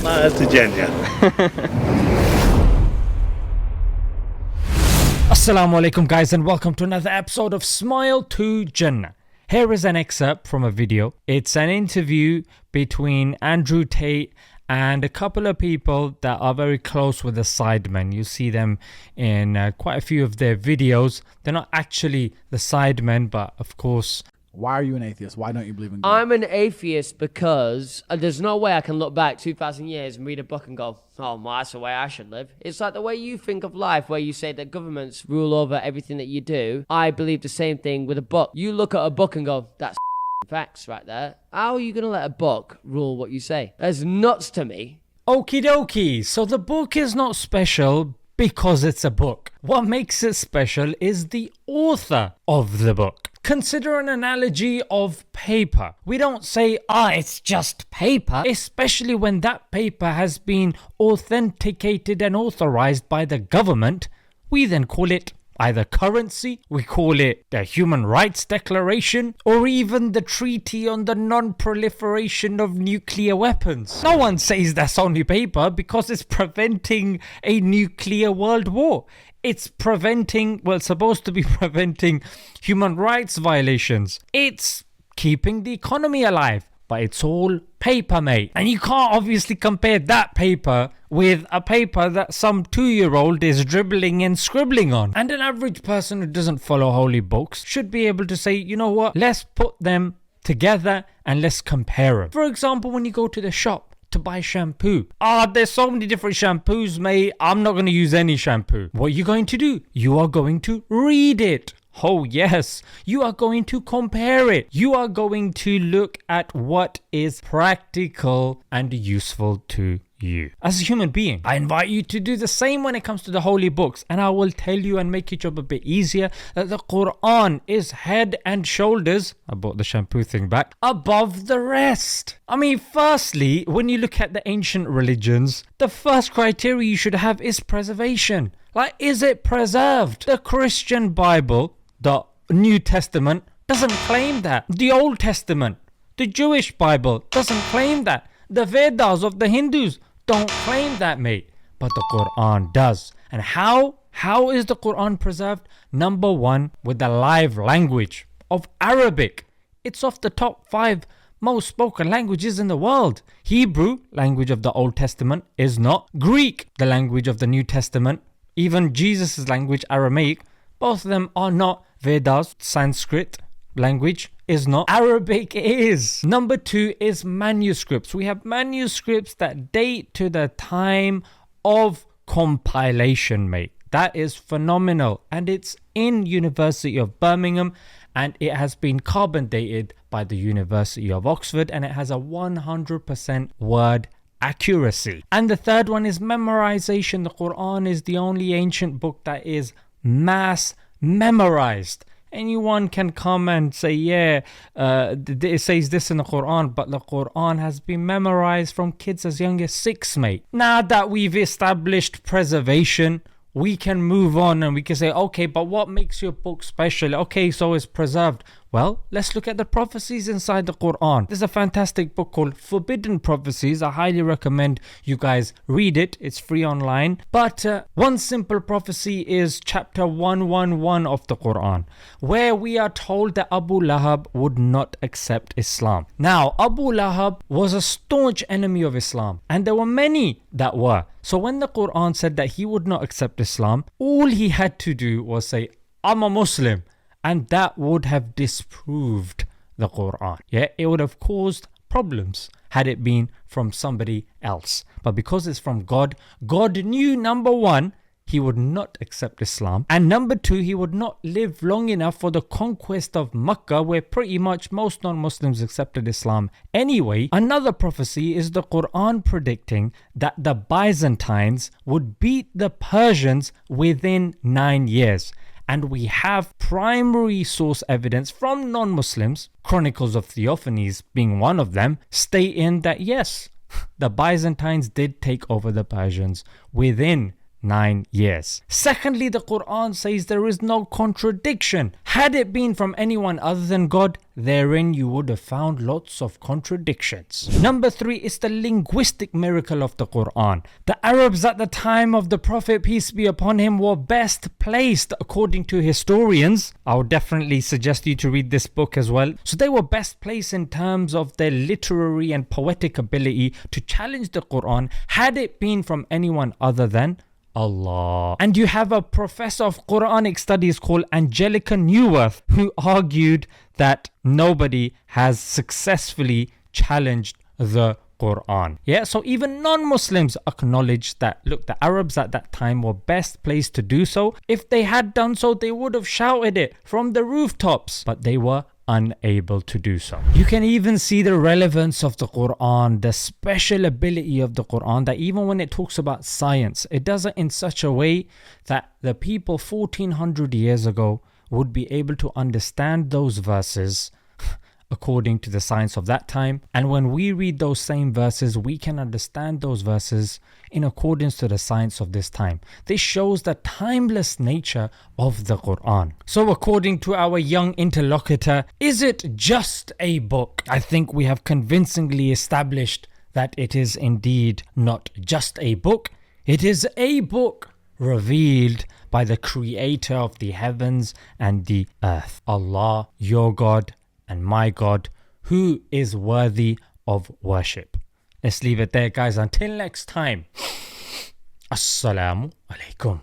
That's a genius. Assalamu alaikum guys, and welcome to another episode of Smile to Jannah. Here is an excerpt from a video. It's an interview between Andrew Tate and a couple of people that are very close with the Sidemen. You see them in quite a few of their videos. They're not actually the Sidemen, but of course... Why are you an atheist? Why don't you believe in God? I'm an atheist because there's no way I can look back 2,000 years and read a book and go, oh, well, that's the way I should live. It's like the way you think of life, where you say that governments rule over everything that you do. I believe the same thing with a book. You look at a book and go, that's facts right there. How are you going to let a book rule what you say? That's nuts to me. Okie dokie. So the book is not special because it's a book. What makes it special is the author of the book. Consider an analogy of paper. We don't say, it's just paper, especially when that paper has been authenticated and authorized by the government. We then call it either currency, we call it the Human Rights Declaration, or even the Treaty on the Non-Proliferation of Nuclear Weapons. No one says that's only paper because it's preventing a nuclear world war. It's preventing, well, it's supposed to be preventing human rights violations. It's keeping the economy alive. But it's all paper, mate. And you can't obviously compare that paper with a paper that some 2-year-old is dribbling and scribbling on. And an average person who doesn't follow holy books should be able to say, you know what, let's put them together and let's compare them. For example, when you go to the shop to buy shampoo. There's so many different shampoos, mate. I'm not going to use any shampoo. What are you going to do? You are going to read it. Oh yes, you are going to compare it. You are going to look at what is practical and useful to you. As a human being, I invite you to do the same when it comes to the holy books, and I will tell you and make your job a bit easier that the Quran is head and shoulders, I brought the shampoo thing back, above the rest. I mean, firstly, when you look at the ancient religions, the first criteria you should have is preservation. Like, is it preserved? The Christian Bible, the New Testament, doesn't claim that. The Old Testament, the Jewish Bible, doesn't claim that. The Vedas of the Hindus don't claim that, mate. But the Quran does. And how? How is the Quran preserved? Number one, with the live language of Arabic. It's off the top 5 most spoken languages in the world. Hebrew, language of the Old Testament, is not. Greek, the language of the New Testament, even Jesus' language, Aramaic, both of them are not. Vedas, Sanskrit language, is not. Arabic is. Number 2 is manuscripts. We have manuscripts that date to the time of compilation, mate. That is phenomenal. And it's in University of Birmingham, and it has been carbon dated by the University of Oxford, and it has a 100% word accuracy. And the third one is memorization. The Quran is the only ancient book that is mass memorized. Anyone can come and say, it says this in the Quran, but the Quran has been memorized from kids as young as 6, mate. Now that we've established preservation, we can move on and we can say, okay, but what makes your book special? Okay, so it's preserved. Well, let's look at the prophecies inside the Quran. There's a fantastic book called Forbidden Prophecies. I highly recommend you guys read it. It's free online. But one simple prophecy is chapter 111 of the Quran, where we are told that Abu Lahab would not accept Islam. Now, Abu Lahab was a staunch enemy of Islam, and there were many that were. So when the Quran said that he would not accept Islam, all he had to do was say, I'm a Muslim. And that would have disproved the Quran. Yeah, it would have caused problems had it been from somebody else. But because it's from God, God knew, number one, he would not accept Islam. And number 2, he would not live long enough for the conquest of Mecca, where pretty much most non-Muslims accepted Islam anyway. Another prophecy is the Quran predicting that the Byzantines would beat the Persians within 9 years. And we have primary source evidence from non-Muslims, Chronicles of Theophanes being one of them, stating that yes, the Byzantines did take over the Persians within 9 years. Secondly, the Quran says there is no contradiction. Had it been from anyone other than God, therein you would have found lots of contradictions. Number 3 is the linguistic miracle of the Quran. The Arabs at the time of the Prophet, peace be upon him, were best placed, according to historians. I would definitely suggest you to read this book as well. So they were best placed in terms of their literary and poetic ability to challenge the Quran, had it been from anyone other than Allah. And you have a professor of Quranic studies called Angelica Neuwirth, who argued that nobody has successfully challenged the Quran. Yeah, so even non-Muslims acknowledge that, look, the Arabs at that time were best placed to do so. If they had done so, they would have shouted it from the rooftops, but they were unable to do so. You can even see the relevance of the Quran, the special ability of the Quran, that even when it talks about science, it does it in such a way that the people 1400 years ago would be able to understand those verses according to the science of that time. And when we read those same verses, we can understand those verses in accordance to the science of this time. This shows the timeless nature of the Quran. So according to our young interlocutor, is it just a book? I think we have convincingly established that it is indeed not just a book. It is a book revealed by the creator of the heavens and the earth, Allah, your God and my God, who is worthy of worship. Let's leave it there, guys. Until next time. Assalamu alaikum.